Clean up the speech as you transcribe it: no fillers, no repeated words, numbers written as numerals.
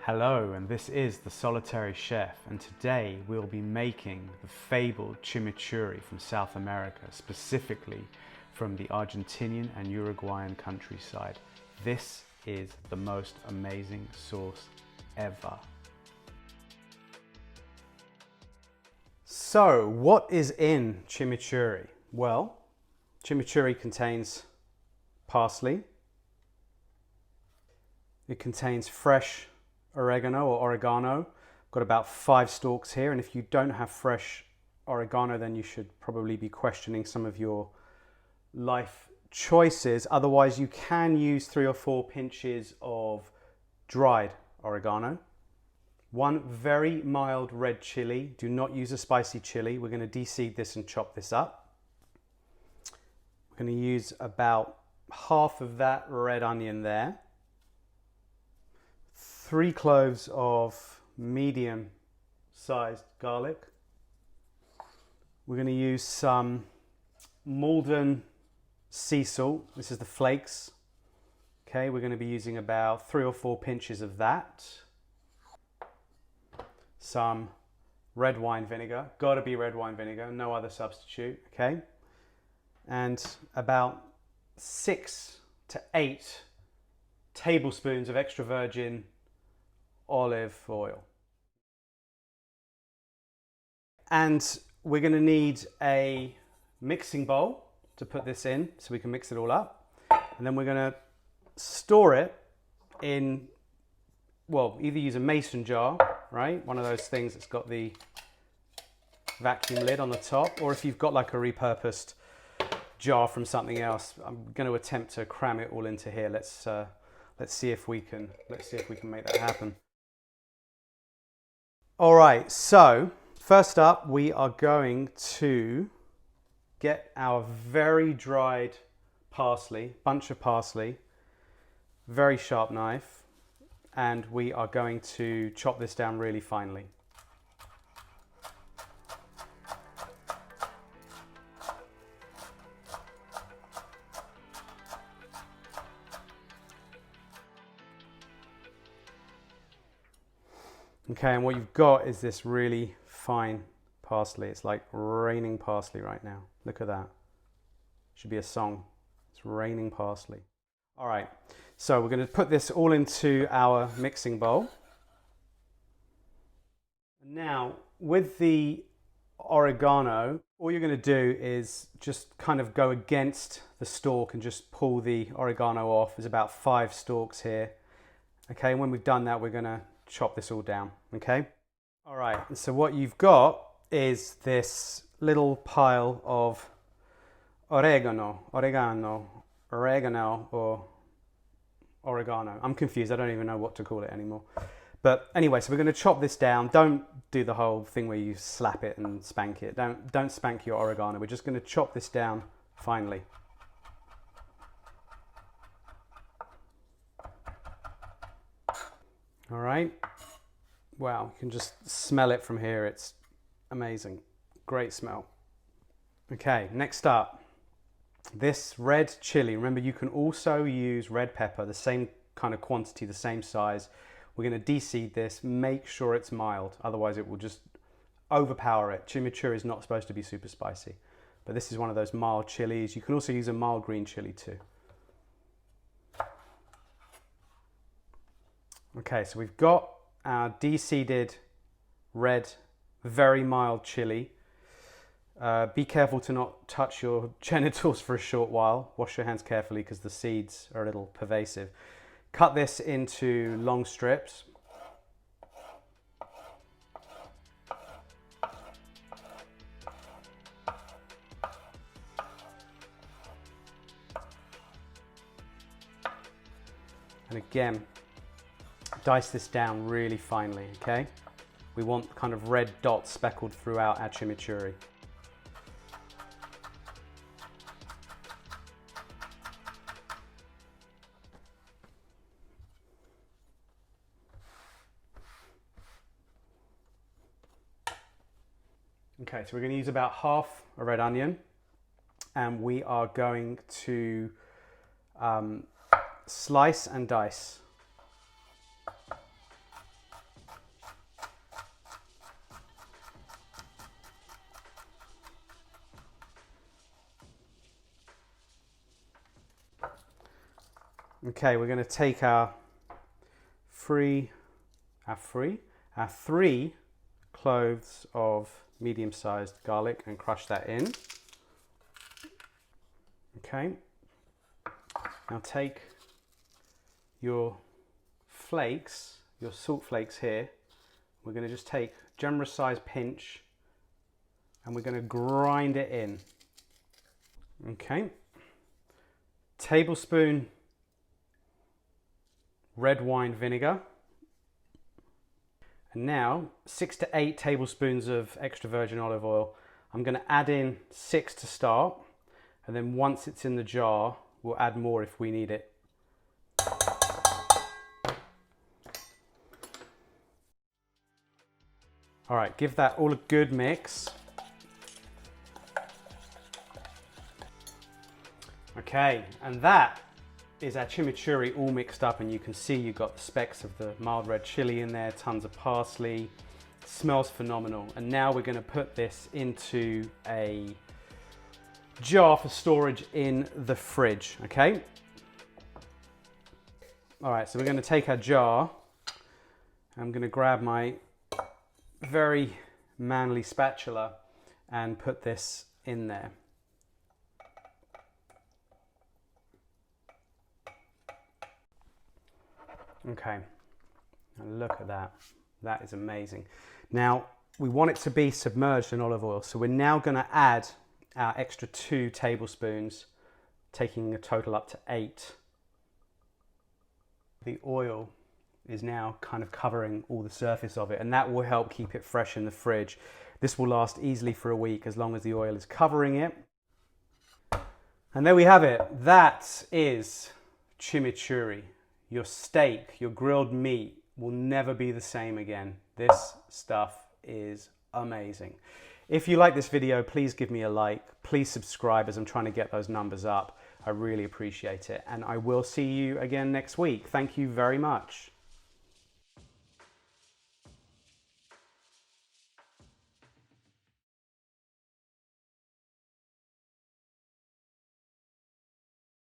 Hello, and this is The Solitary Chef, and today we'll be making the fabled chimichurri from South America, specifically from the Argentinian and Uruguayan countryside. This is the most amazing sauce ever. So, what is in chimichurri? Well, chimichurri contains parsley. It contains fresh oregano or oregano. Got about 5 stalks here, and if you don't have fresh oregano, then you should probably be questioning some of your life choices. Otherwise, you can use 3 or 4 pinches of dried oregano. 1 very mild red chili. Do not use a spicy chili. We're going to de-seed this and chop this up. We're going to use about half of that red onion there. 3 cloves of medium sized garlic. We're going to use some Malden sea salt. This is the flakes. Okay, we're going to be using about 3 or 4 pinches of that. Some red wine vinegar. Got to be red wine vinegar, no other substitute. Okay, and about 6 to 8 tablespoons of extra virgin olive oil. And we're going to need a mixing bowl to put this in so we can mix it all up. And then we're going to store it in, well, either use a mason jar, right? One of those things that's got the vacuum lid on the top, or if you've got like a repurposed jar from something else. I'm going to attempt to cram it all into here. Let's see if we can make that happen. All right, so first up, we are going to get our very dried parsley, bunch of parsley, very sharp knife, and we are going to chop this down really finely. Okay, and what you've got is this really fine parsley. It's like raining parsley right now. Look at that. Should be a song. It's raining parsley. All right, so we're going to put this all into our mixing bowl. Now, with the oregano, all you're going to do is just kind of go against the stalk and just pull the oregano off. There's about 5 stalks here. Okay, and when we've done that, we're going to chop this all down, okay? All right, and so what you've got is this little pile of oregano, or oregano. I'm confused, I don't even know what to call it anymore. But anyway, so we're going to chop this down. Don't do the whole thing where you slap it and spank it. Don't spank your oregano. We're just going to chop this down finely. All right, wow, you can just smell it from here. It's amazing, great smell. Okay, next up, this red chili. Remember, you can also use red pepper, the same kind of quantity, the same size. We're going to de-seed this, make sure it's mild, otherwise it will just overpower it. Chimichurri is not supposed to be super spicy, but this is one of those mild chilies. You can also use a mild green chili too. Okay, so we've got our de-seeded red, very mild chili. Be careful to not touch your genitals for a short while. Wash your hands carefully because the seeds are a little pervasive. Cut this into long strips. And again, dice this down really finely, okay? We want kind of red dots speckled throughout our chimichurri. Okay, so we're going to use about half a red onion, and we are going to slice and dice Okay, we're going to take our three cloves of medium-sized garlic and crush that in. Okay, now take your flakes, your salt flakes here. We're going to just take a generous sized pinch and we're going to grind it in. Okay, tablespoon red wine vinegar. And now 6 to 8 tablespoons of extra virgin olive oil. I'm going to add in 6 to start, and then once it's in the jar, we'll add more if we need it. All right, give that all a good mix. Okay, and that is our chimichurri all mixed up, and you can see you've got the specks of the mild red chili in there, tons of parsley. It smells phenomenal. And now we're going to put this into a jar for storage in the fridge, okay? All right, so we're going to take our jar. I'm going to grab my very manly spatula and put this in there. Okay, now look at that. That is amazing. Now, we want it to be submerged in olive oil, so we're now going to add our extra 2 tablespoons, taking a total up to 8. The oil is now kind of covering all the surface of it, and that will help keep it fresh in the fridge. This will last easily for a week as long as the oil is covering it. And there we have it. That is chimichurri. Your steak, your grilled meat will never be the same again. This stuff is amazing. If you like this video, please give me a like. Please subscribe as I'm trying to get those numbers up. I really appreciate it. And I will see you again next week. Thank you very much.